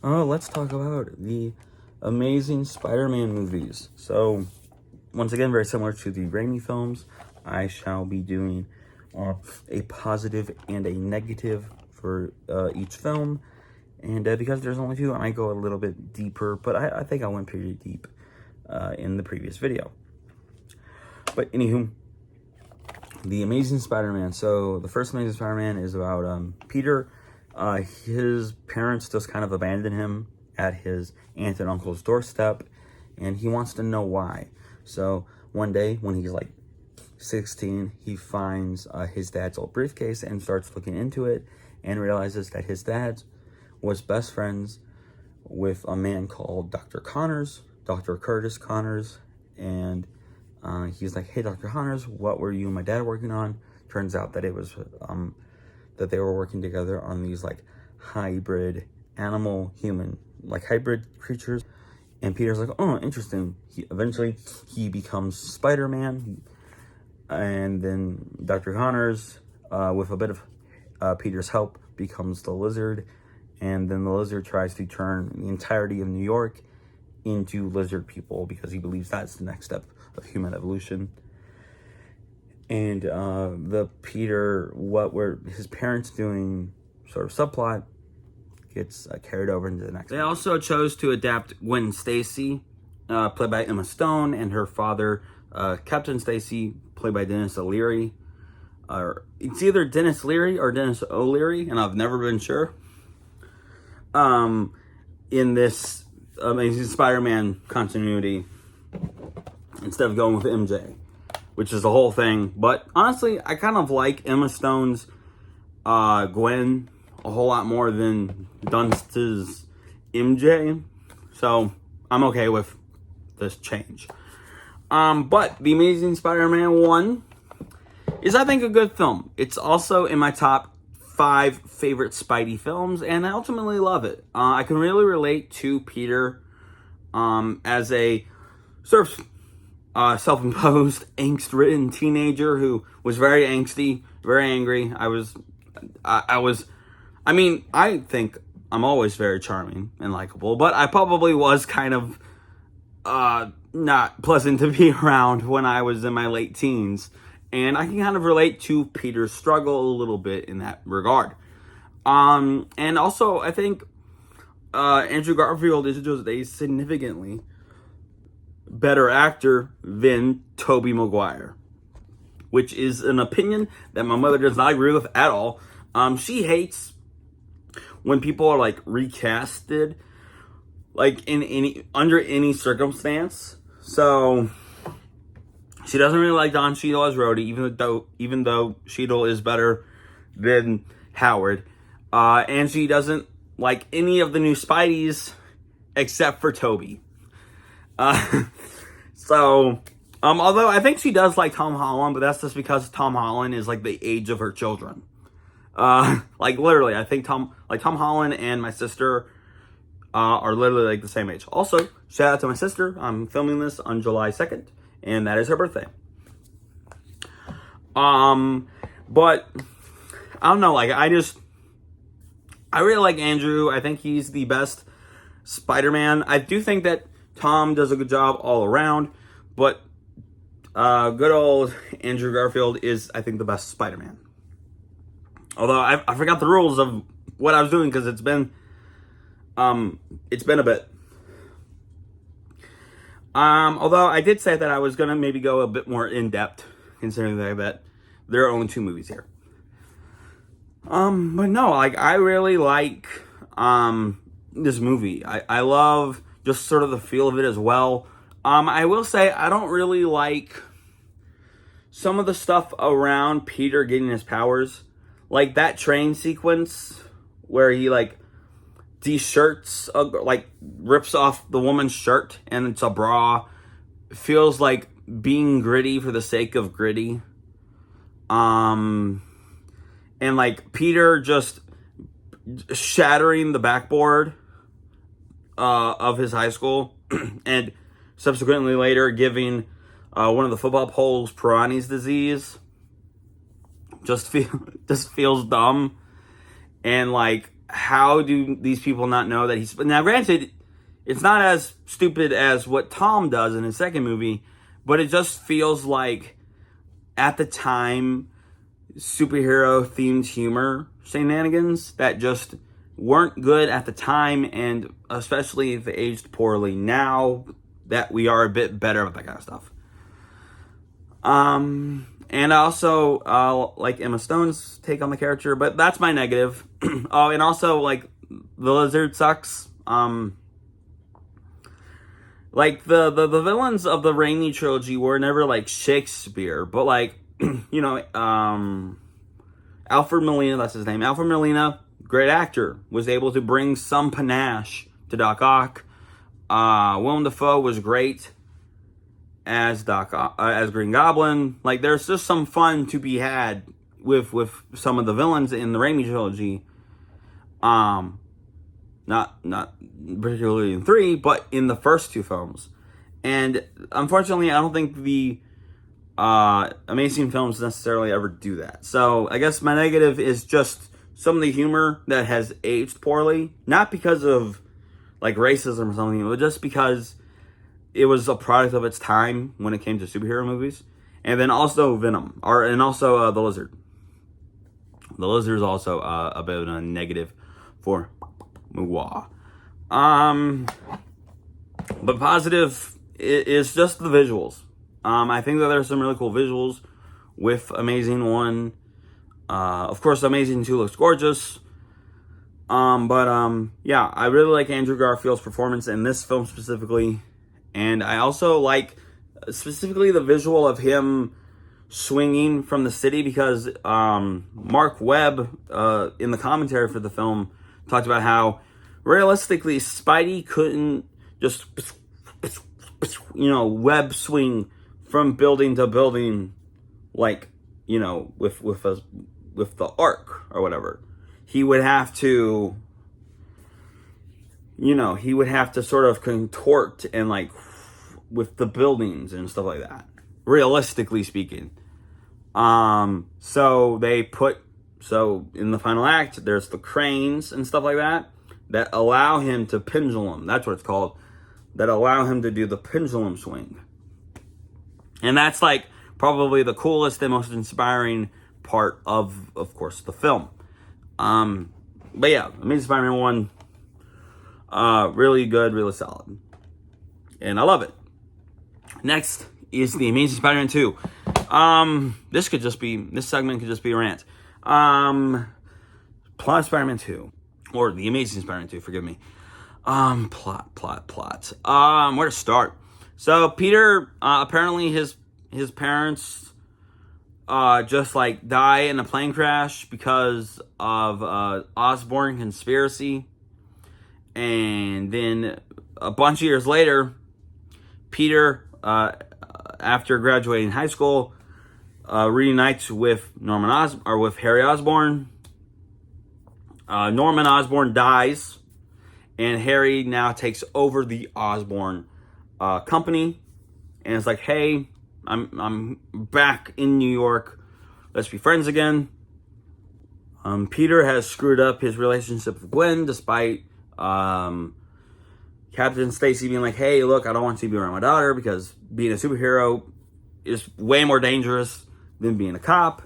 Let's talk about the Amazing Spider-Man movies. So, once again, very similar to the Raimi films, I shall be doing a positive and a negative for each film. And because there's only two, I might go a little bit deeper, but I think I went pretty deep in the previous video. But anywho, the Amazing Spider-Man. So the first Amazing Spider-Man is about Peter. His parents just kind of abandoned him at his aunt and uncle's doorstep, and he wants to know why. So one day when he's like 16, he finds his dad's old briefcase and starts looking into it and realizes that his dad was best friends with a man called Dr. Connors, Dr. Curtis Connors, and he's like, hey, Dr. Connors, what were you and my dad working on? Turns out that it was that they were working together on these like hybrid animal-human, like hybrid creatures. And Peter's like, oh, interesting. Eventually he becomes Spider-Man, and then Dr. Connors, with a bit of Peter's help, becomes the Lizard, and then the Lizard tries to turn the entirety of New York into lizard people because he believes that's the next step of human evolution. And the Peter, what were his parents doing sort of subplot gets carried over into the next. They also chose to adapt Gwen Stacy, played by Emma Stone, and her father, Captain Stacy, played by Dennis O'Leary. It's either Dennis Leary or Dennis O'Leary, and I've never been sure. In this Amazing Spider-Man continuity, instead of going with MJ, which is the whole thing. But honestly, I kind of like Emma Stone's Gwen a whole lot more than Dunst's MJ, so I'm okay with this change. But The Amazing Spider-Man 1 is, I think, a good film. It's also in my top 5 favorite Spidey films, and I ultimately love it. I can really relate to Peter as a sort of self-imposed, angst-ridden teenager who was very angsty, very angry. I think I'm always very charming and likable, but I probably was kind of not pleasant to be around when I was in my late teens. And I can kind of relate to Peter's struggle a little bit in that regard. And also, I think Andrew Garfield is just a significantly better actor than Tobey Maguire, which is an opinion that my mother does not agree with at all. She hates when people are like recasted, like under any circumstance. So she doesn't really like Don Cheadle as Rhodey, even though Cheadle is better than Howard, and she doesn't like any of the new Spideys except for Tobey. Although I think she does like Tom Holland, but that's just because Tom Holland is like the age of her children. Like literally, I think Tom Holland and my sister are literally like the same age. Also, shout out to my sister. I'm filming this on July 2nd, and that is her birthday. But I don't know, like I really like Andrew. I think he's the best Spider-Man. I do think that Tom does a good job all around, but good old Andrew Garfield is, I think, the best Spider-Man. Although I forgot the rules of what I was doing because it's been a bit. Although I did say that I was gonna maybe go a bit more in depth, considering that there are only 2 movies here. But no, like I really like this movie. I love just sort of the feel of it as well. I will say I don't really like some of the stuff around Peter getting his powers. Like that train sequence where he like de-shirts, like rips off the woman's shirt and it's a bra. Feels like being gritty for the sake of gritty. And like Peter just shattering the backboard of his high school and subsequently later giving one of the football poles Peyronie's disease just feels dumb. And like how do these people not know that he's... Now, granted, it's not as stupid as what Tom does in his second movie, but it just feels like, at the time, superhero-themed humor shenanigans that just weren't good at the time, and especially if they aged poorly. Now that we are a bit better with that kind of stuff. And I also like Emma Stone's take on the character, but that's my negative. Oh, and also, like, the lizard sucks. Like, the villains of the Raimi trilogy were never like Shakespeare, but like, you know, Alfred Molina, that's his name. Alfred Molina, great actor, was able to bring some panache to Doc Ock. Willem Dafoe was great as as Green Goblin. Like, there's just some fun to be had with some of the villains in the Raimi trilogy. Not particularly in 3, but in the first 2 films. And unfortunately, I don't think the Amazing films necessarily ever do that. So I guess my negative is just some of the humor that has aged poorly. Not because of like racism or something, but just because it was a product of its time when it came to superhero movies. And then also Venom, and also the Lizard. The Lizard is also a bit of a negative for moi. But positive is just the visuals. I think that there's some really cool visuals with Amazing 1. Of course, Amazing 2 looks gorgeous. Yeah, I really like Andrew Garfield's performance in this film specifically. And I also like specifically the visual of him swinging from the city, because Mark Webb, in the commentary for the film, talked about how realistically Spidey couldn't just, you know, web swing from building to building, like, you know, with the arc or whatever. He would have to, you know, sort of contort and, like, with the buildings and stuff like that, realistically speaking. So in the final act, there's the cranes and stuff like that allow him to pendulum. That's what it's called. That allow him to do the pendulum swing. And that's, like, probably the coolest and most inspiring part of course, the film. But yeah, Amazing Spider-Man 1, really good, really solid. And I love it. Next is the Amazing Spider-Man 2. This segment could just be a rant. Plot of Spider-Man 2. Or the Amazing Spider-Man 2, forgive me. Plot. Where to start? So Peter, apparently his parents just like die in a plane crash because of Osborn conspiracy. And then a bunch of years later, Peter, after graduating high school, reunites with with Harry Osborn. Norman Osborn dies, and Harry now takes over the Osborn company, and it's like, hey, I'm back in New York. Let's be friends again. Peter has screwed up his relationship with Gwen, despite Captain Stacy being like, hey, look, I don't want you to be around my daughter because being a superhero is way more dangerous than being a cop,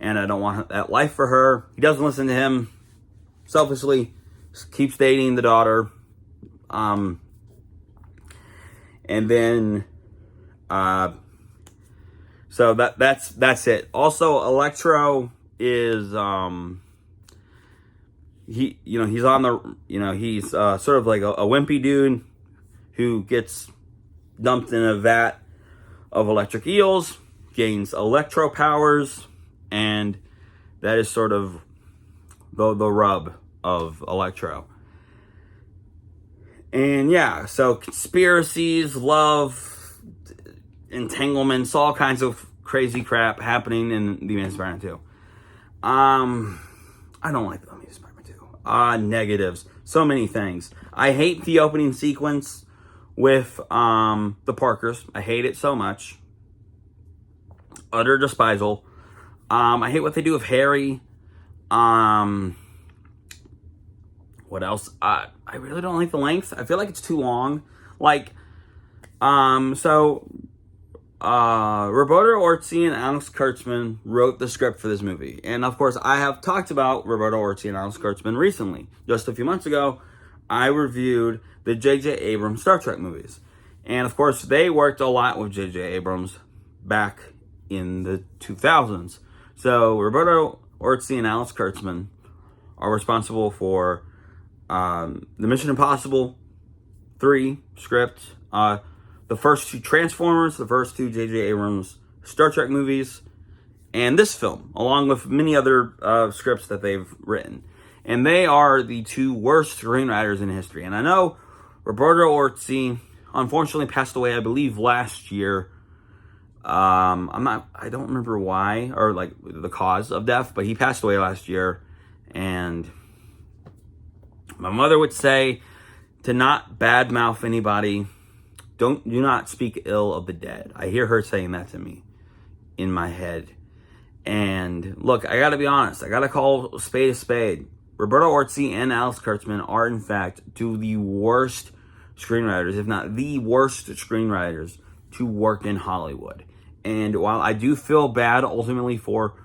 and I don't want that life for her. He doesn't listen to him. Selfishly keeps dating the daughter. And then so that's it. Also, Electro is he's on the, he's sort of like a wimpy dude who gets dumped in a vat of electric eels, gains electro powers, and that is sort of the rub of Electro. And yeah, so conspiracies, love, entanglements, all kinds of crazy crap happening in the Amazing Spider-Man 2. I don't like the Amazing Spider-Man 2. Negatives. So many things. I hate the opening sequence with the Parkers. I hate it so much. Utter despisal. I hate what they do with Harry. What else? I really don't like the length. I feel like it's too long. Like, Roberto Orci and Alex Kurtzman wrote the script for this movie. And of course, I have talked about Roberto Orci and Alex Kurtzman recently. Just a few months ago, I reviewed the J.J. Abrams Star Trek movies. And of course, they worked a lot with J.J. Abrams back in the 2000s. So Roberto Orci and Alex Kurtzman are responsible for the Mission Impossible 3 script, the first 2 Transformers, the first 2 J.J. Abrams Star Trek movies, and this film, along with many other scripts that they've written. And they are the 2 worst screenwriters in history. And I know Roberto Orci unfortunately passed away, I believe, last year. I don't remember why, or like the cause of death, but he passed away last year. And my mother would say to not badmouth anybody. Do not speak ill of the dead. I hear her saying that to me in my head. And look, I gotta be honest. I gotta call a spade. Roberto Orci and Alex Kurtzman are, in fact, 2 of the worst screenwriters, if not the worst screenwriters, to work in Hollywood. And while I do feel bad ultimately for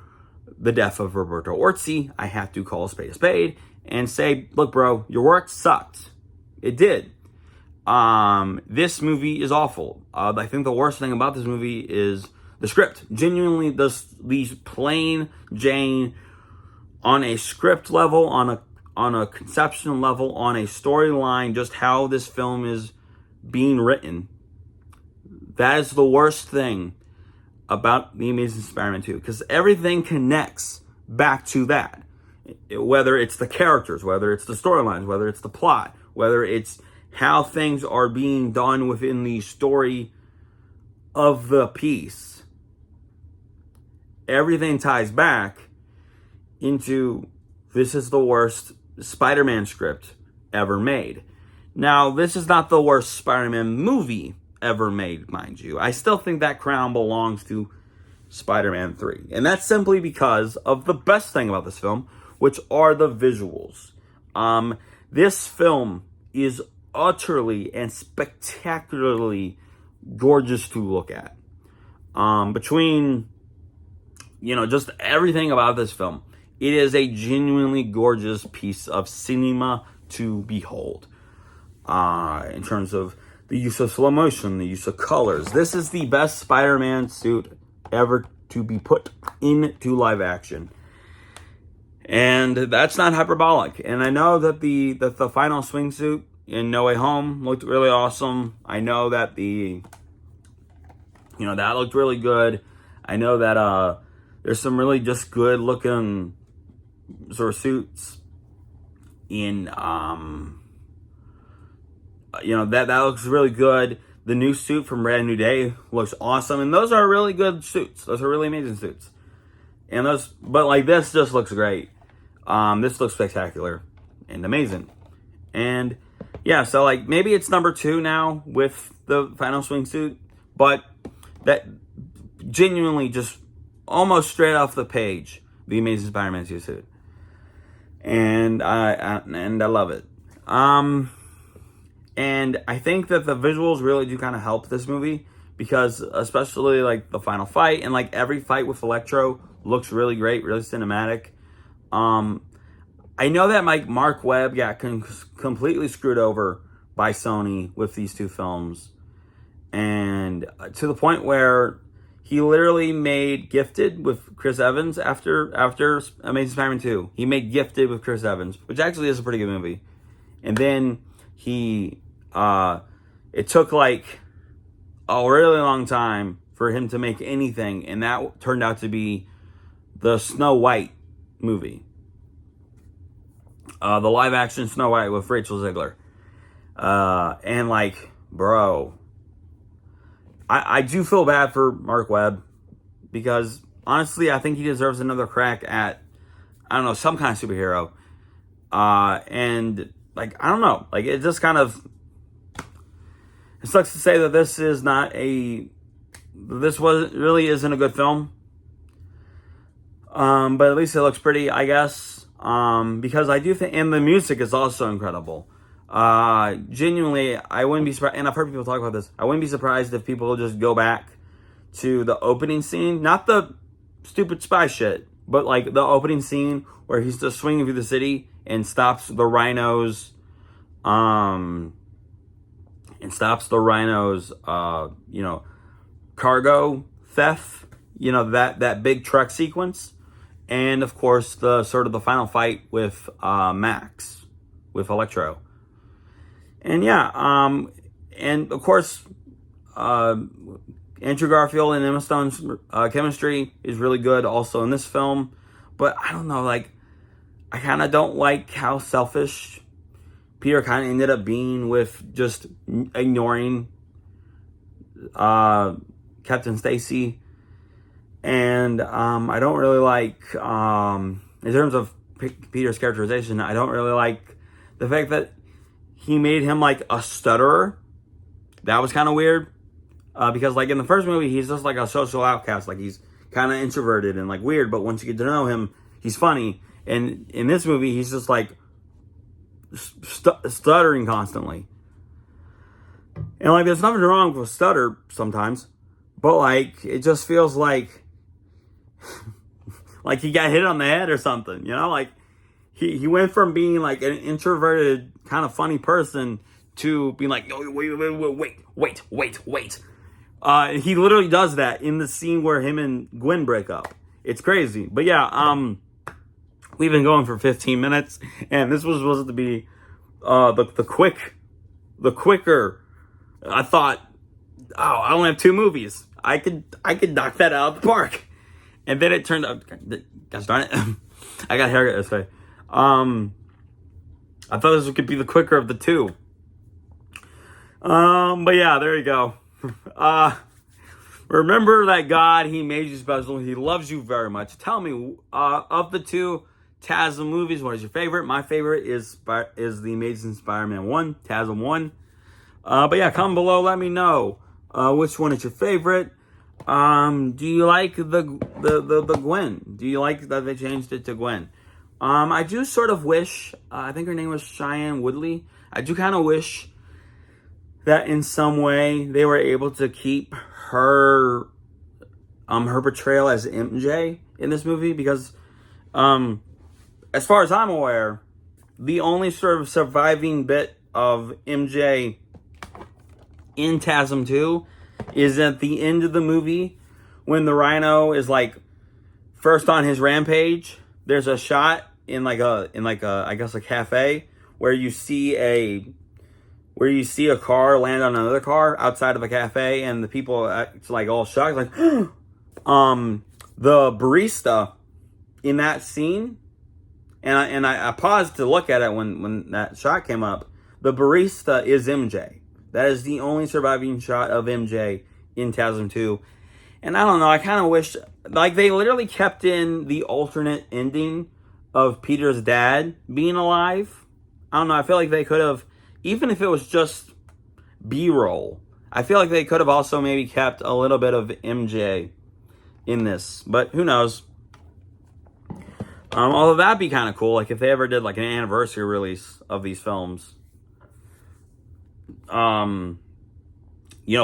the death of Roberto Orci, I have to call a spade and say, look, bro, your work sucked. It did. This movie is awful. I think the worst thing about this movie is the script. Genuinely, these plain Jane, on a script level, on a conception level, on a storyline, just how this film is being written. That is the worst thing about The Amazing Spider-Man 2, because everything connects back to that. Whether it's the characters, whether it's the storylines, whether it's the plot, whether it's how things are being done within the story of the piece. Everything ties back into this is the worst Spider-Man script ever made. Now, this is not the worst Spider-Man movie ever made, mind you. I still think that crown belongs to Spider-Man 3. And that's simply because of the best thing about this film, which are the visuals. This film is utterly and spectacularly gorgeous to look at. Between, just everything about this film, it is a genuinely gorgeous piece of cinema to behold. In terms of the use of slow motion, the use of colors. This is the best Spider-Man suit ever to be put into live action. And that's not hyperbolic. And I know that the final swimsuit in No Way Home looked really awesome. I know that that looked really good. I know that there's some really just good looking sort of suits in that looks really good. The new suit from Brand New Day looks awesome, and those are really good suits. Those are really amazing suits. And this just looks great. This looks spectacular and amazing. And yeah, so maybe it's number 2 now with the final swimsuit, but that genuinely just almost straight off the page, the Amazing Spider-Man 2 suit. And I love it. And I think that the visuals really do kind of help this movie, because especially the final fight and every fight with Electro looks really great, really cinematic. I know that Mark Webb got completely screwed over by Sony with these 2 films, and to the point where he literally made Gifted with Chris Evans after Amazing Spider-Man 2. He made Gifted with Chris Evans, which actually is a pretty good movie. And then it took a really long time for him to make anything, and that turned out to be the Snow White movie. The live action Snow White with Rachel Zegler. Bro, I do feel bad for Mark Webb, because honestly, I think he deserves another crack at, some kind of superhero. And I don't know, it just kind of, it sucks to say that this really isn't a good film. But at least it looks pretty, I guess. Because I do think, and the music is also incredible. Genuinely, I wouldn't be surprised, and I've heard people talk about this, I wouldn't be surprised if people just go back to the opening scene, not the stupid spy shit, but like the opening scene where he's just swinging through the city and stops the rhinos, cargo theft, that big truck sequence. And of course, the sort of the final fight with Max, with Electro. And yeah, and of course, Andrew Garfield and Emma Stone's chemistry is really good also in this film. But I don't know, like, I kind of don't like how selfish Peter kind of ended up being with just ignoring Captain Stacy. And I don't really like, in terms of Peter's characterization, I don't really like the fact that he made him like a stutterer. That was kind of weird. Because like in the first movie, he's just like a social outcast. Like he's kind of introverted and like weird. But once you get to know him, he's funny. And in this movie, he's just like stuttering constantly. And like there's nothing wrong with stutter sometimes. But like it just feels like like he got hit on the head or something. Like he went from being like an introverted kind of funny person to being like, no, wait. He literally does that in the scene where him and Gwen break up. It's crazy. But yeah, we've been going for 15 minutes, and this was supposed to be the quicker. I thought, I only have 2 movies. I could knock that out of the park. And then it turned out, gosh darn it, I got a haircut yesterday. I thought this could be the quicker of the 2. But yeah, there you go. Remember that God, He made you special. He loves you very much. Tell me, of the 2 TASM movies, what is your favorite? My favorite is The Amazing Spider-Man 1, TASM 1. But yeah, comment below, let me know, which one is your favorite. Do you like the Gwen? Do you like that they changed it to Gwen? I do sort of wish, I think her name was Cheyenne Woodley. I do kind of wish that in some way they were able to keep her portrayal as MJ in this movie, because as far as I'm aware, the only sort of surviving bit of MJ in TASM 2 is at the end of the movie when the Rhino is like first on his rampage. There's a shot in I guess a cafe where you see a car land on another car outside of a cafe, and the people it's like all shocked, like the barista in that scene, and I paused to look at it when that shot came up. The barista is MJ. That is the only surviving shot of MJ in TASM 2. And I don't know, I kind of wish, like, they literally kept in the alternate ending of Peter's dad being alive. I don't know, I feel like they could have, even if it was just B-roll, I feel like they could have also maybe kept a little bit of MJ in this. But who knows? Although that'd be kind of cool, like if they ever did like an anniversary release of these films.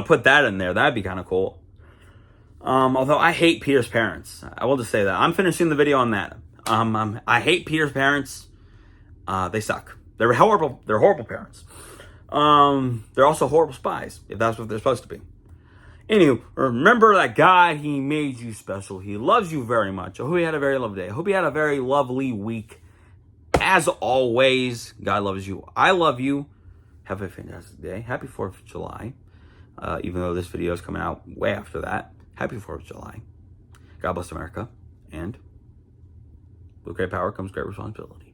Put that in there. That'd be kind of cool. Although I hate Peter's parents. I will just say that. I'm finishing the video on that. I hate Peter's parents. They suck. They're horrible. They're horrible parents. They're also horrible spies, if that's what they're supposed to be. Anywho, remember that God, He made you special. He loves you very much. I hope you had a very lovely day. I hope you had a very lovely week. As always, God loves you. I love you. Have a fantastic day. Happy 4th of July. Even though this video is coming out way after that. Happy 4th of July. God bless America. And with great power comes great responsibility.